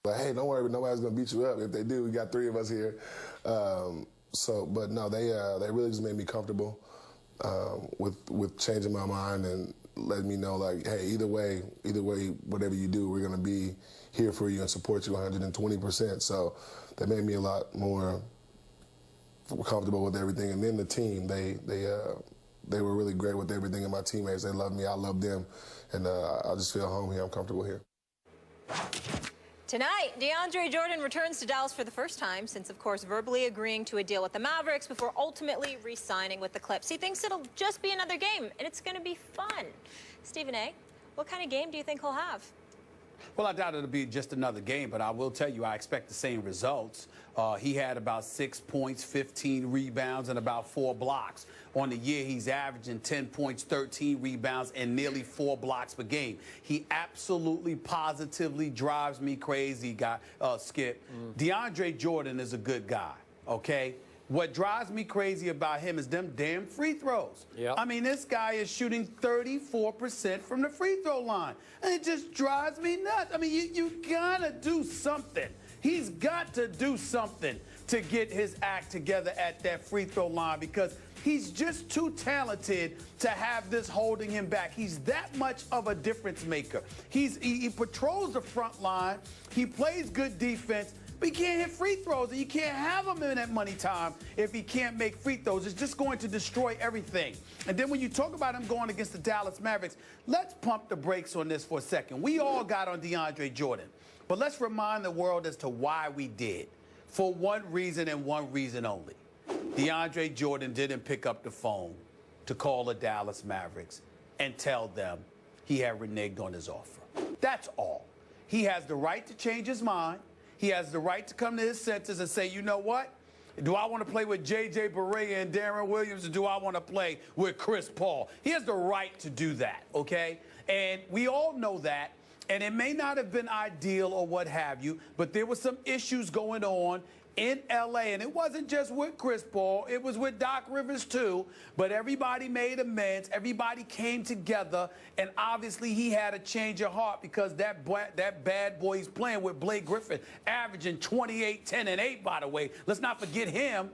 Like, hey, don't worry, nobody's gonna beat you up. If they do, we got 3 of us here. But no, they really just made me comfortable with changing my mind and letting me know, like, hey, either way, whatever you do, we're gonna be here for you and support you 120%. So that made me a lot more comfortable with everything. And then the team, they were really great with everything, and my teammates, they love me, I love them, and I just feel home here. I'm comfortable here. Tonight, DeAndre Jordan returns to Dallas for the first time since, of course, verbally agreeing to a deal with the Mavericks before ultimately re-signing with the Clips. He thinks it'll just be another game, and it's going to be fun. Stephen A., what kind of game do you think he'll have? Well, I doubt it'll be just another game, but I will tell you I expect the same results. He had about 6 points, 15 rebounds, and about 4 blocks. On the year, he's averaging 10 points, 13 rebounds, and nearly 4 blocks per game. He absolutely, positively drives me crazy, Skip. DeAndre Jordan is a good guy, okay? What drives me crazy about him is them damn free throws. Yep. I mean, this guy is shooting 34% from the free throw line, and it just drives me nuts. I mean, you gotta do something. He's got to do something to get his act together at that free throw line because he's just too talented to have this holding him back. He's that much of a difference maker. He patrols the front line. He plays good defense. But he can't hit free throws, and you can't have him in that money time if he can't make free throws. It's just going to destroy everything. And then when you talk about him going against the Dallas Mavericks, let's pump the brakes on this for a second. We all got on DeAndre Jordan, but let's remind the world as to why we did. For one reason and one reason only. DeAndre Jordan didn't pick up the phone to call the Dallas Mavericks and tell them he had reneged on his offer. That's all. He has the right to change his mind. He has the right to come to his senses and say, you know what? Do I want to play with J.J. Barea and Darren Williams, or do I want to play with Chris Paul? He has the right to do that, okay? And we all know that. And it may not have been ideal or what have you, but there were some issues going on in L.A., and it wasn't just with Chris Paul. It was with Doc Rivers, too. But everybody made amends. Everybody came together, and obviously he had a change of heart because that bad boy he's playing with, Blake Griffin, averaging 28, 10, and 8, by the way. Let's not forget him.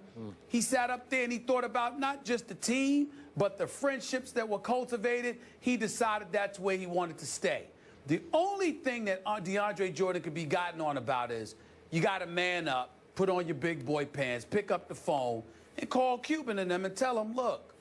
He sat up there and he thought about not just the team, but the friendships that were cultivated. He decided that's where he wanted to stay. The only thing that DeAndre Jordan could be gotten on about is you got to man up, put on your big boy pants, pick up the phone, and call Cuban and them and tell them, look,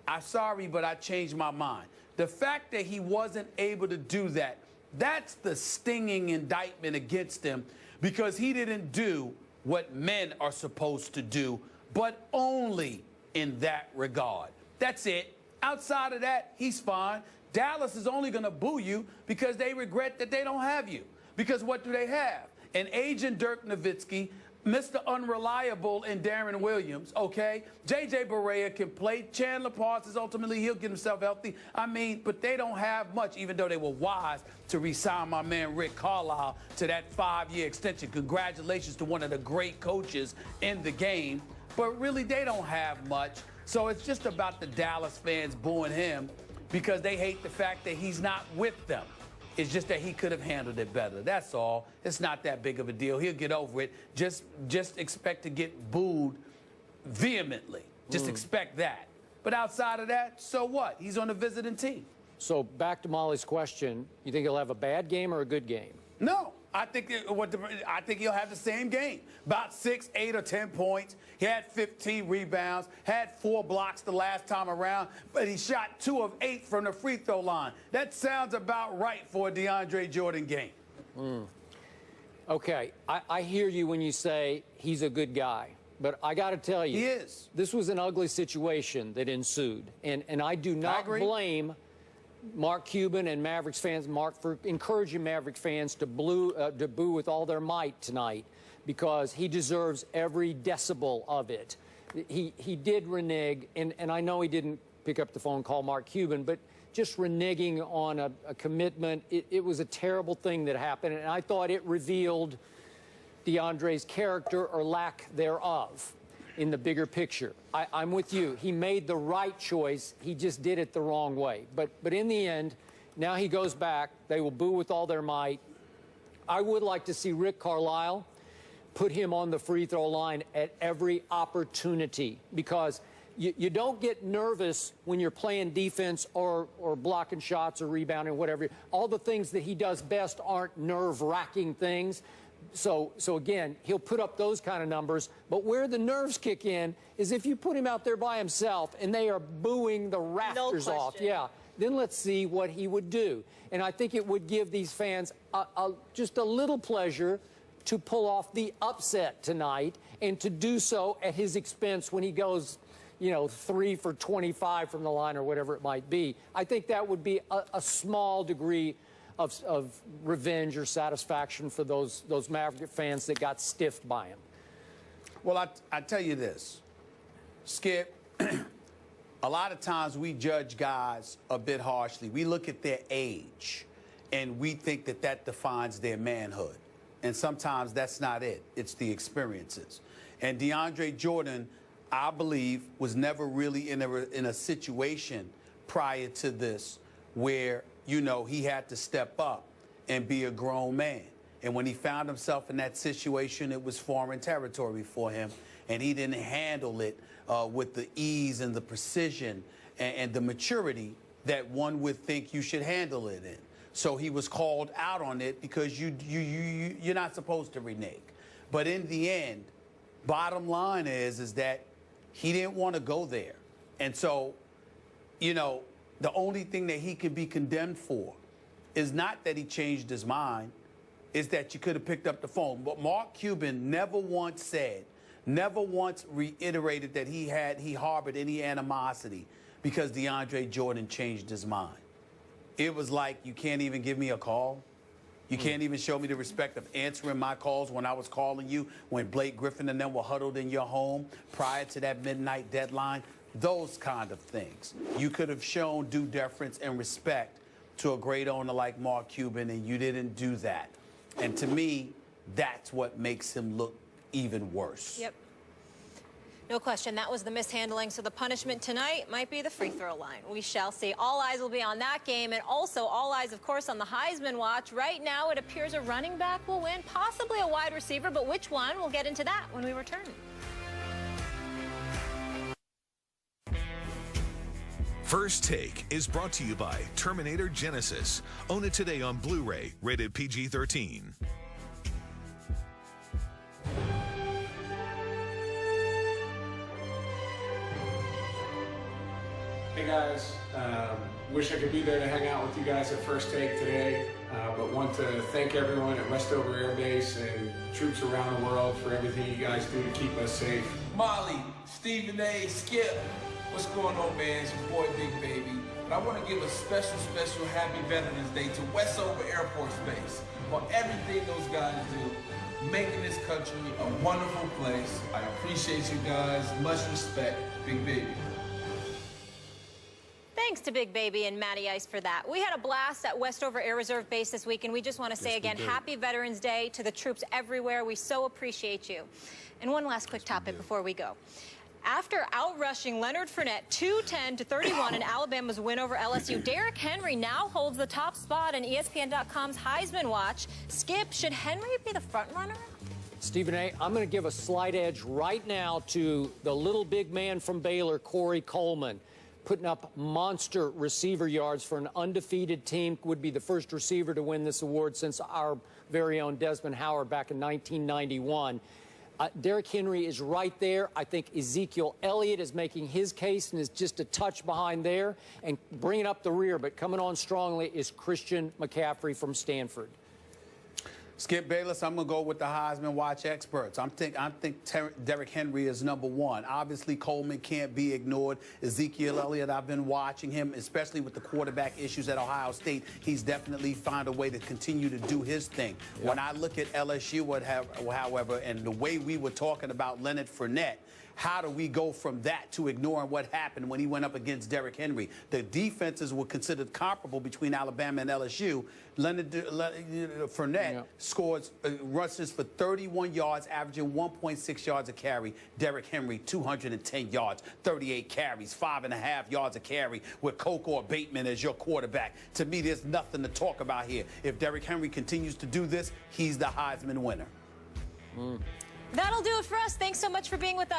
I'm sorry, but I changed my mind. The fact that he wasn't able to do that, that's the stinging indictment against him because he didn't do what men are supposed to do, but only in that regard. That's it. Outside of that, he's fine. Dallas is only going to boo you because they regret that they don't have you. Because what do they have? An agent Dirk Nowitzki, Mr. Unreliable in Darren Williams, okay? J.J. Barea can play. Chandler Parsons, ultimately, he'll get himself healthy. I mean, but they don't have much, even though they were wise to re-sign my man Rick Carlisle to that 5-year extension. Congratulations to one of the great coaches in the game. But really, they don't have much. So it's just about the Dallas fans booing him because they hate the fact that he's not with them. It's just that he could have handled it better. That's all. It's not that big of a deal. He'll get over it. Just expect to get booed vehemently. Just expect that. But outside of that, so what? He's on a visiting team. So back to Molly's question, you think he'll have a bad game or a good game? No. I think he'll have the same game. About 6, 8, or 10 points. He had 15 rebounds, had 4 blocks the last time around, but he shot 2 of 8 from the free throw line. That sounds about right for a DeAndre Jordan game. Okay, I hear you when you say he's a good guy, but I got to tell you, he is. This was an ugly situation that ensued, and I do not blame Mark Cuban and Mavericks fans, Mark, for encouraging Mavericks fans to boo with all their might tonight because he deserves every decibel of it. He did renege, and I know he didn't pick up the phone and call Mark Cuban, but just reneging on a commitment, it was a terrible thing that happened, and I thought it revealed DeAndre's character or lack thereof in the bigger picture. I'm with you. He made the right choice. He just did it the wrong way. But in the end, now he goes back. They will boo with all their might. I would like to see Rick Carlisle put him on the free throw line at every opportunity, because you don't get nervous when you're playing defense or blocking shots or rebounding, whatever. All the things that he does best aren't nerve-wracking things. So again, he'll put up those kind of numbers. But where the nerves kick in is if you put him out there by himself and they are booing the rafters off. Yeah. Then let's see what he would do. And I think it would give these fans just a little pleasure to pull off the upset tonight, and to do so at his expense when he goes, 3 for 25 from the line or whatever it might be. I think that would be a small degree of revenge or satisfaction for those Maverick fans that got stiffed by him. Well, I tell you this, Skip, a lot of times we judge guys a bit harshly. We look at their age, and we think that defines their manhood. And sometimes that's not it. It's the experiences. And DeAndre Jordan, I believe, was never really in a situation prior to this where, he had to step up and be a grown man. And when he found himself in that situation, it was foreign territory for him. And he didn't handle it with the ease and the precision and the maturity that one would think you should handle it in. So he was called out on it because you're not supposed to renege. But in the end, bottom line is that he didn't want to go there. And so, the only thing that he could be condemned for is not that he changed his mind, is that you could have picked up the phone. But Mark Cuban never once said, never once reiterated that he harbored any animosity because DeAndre Jordan changed his mind. It was like, you can't even give me a call. You can't even show me the respect of answering my calls when I was calling you, when Blake Griffin and them were huddled in your home prior to that midnight deadline. Those kind of things. You could have shown due deference and respect to a great owner like Mark Cuban, and you didn't do that. And to me, that's what makes him look even worse. Yep. No question, that was the mishandling. So the punishment tonight might be the free throw line. We shall see. All eyes will be on that game, and also all eyes, of course, on the Heisman watch. Right now, it appears a running back will win, possibly a wide receiver, but which one? We'll get into that when we return. First Take is brought to you by Terminator Genesis. Own it today on Blu-ray, rated PG-13. Hey guys, wish I could be there to hang out with you guys at First Take today, but want to thank everyone at Westover Air Base and troops around the world for everything you guys do to keep us safe. Molly, Stephen A, Skip, what's going on, man? It's your boy Big Baby. But I want to give a special happy Veterans Day to Westover Air Force Base for everything those guys do, making this country a wonderful place. I appreciate you guys. Much respect, Big Baby. Thanks to Big Baby and Matty Ice for that. We had a blast at Westover Air Reserve Base this week, and we just want to say again, happy Veterans Day to the troops everywhere. We so appreciate you. And one last quick topic before we go. After outrushing Leonard Fournette 210-31 in Alabama's win over LSU, Derrick Henry now holds the top spot in ESPN.com's Heisman Watch. Skip, should Henry be the front runner? Stephen A., I'm going to give a slight edge right now to the little big man from Baylor, Corey Coleman, putting up monster receiver yards for an undefeated team. Would be the first receiver to win this award since our very own Desmond Howard back in 1991. Derrick Henry is right there. I think Ezekiel Elliott is making his case and is just a touch behind there and bringing up the rear, but coming on strongly is Christian McCaffrey from Stanford. Skip Bayless, I'm going to go with the Heisman Watch experts. I think Derrick Henry is #1. Obviously, Coleman can't be ignored. Ezekiel Elliott, I've been watching him, especially with the quarterback issues at Ohio State. He's definitely found a way to continue to do his thing. Yep. When I look at LSU, however, and the way we were talking about Leonard Fournette, how do we go from that to ignoring what happened when he went up against Derrick Henry? The defenses were considered comparable between Alabama and LSU. Leonard Fournette scores rushes for 31 yards, averaging 1.6 yards a carry. Derrick Henry, 210 yards, 38 carries, 5.5 yards a carry with Coke or Bateman as your quarterback. To me, there's nothing to talk about here. If Derrick Henry continues to do this, he's the Heisman winner. That'll do it for us. Thanks so much for being with us.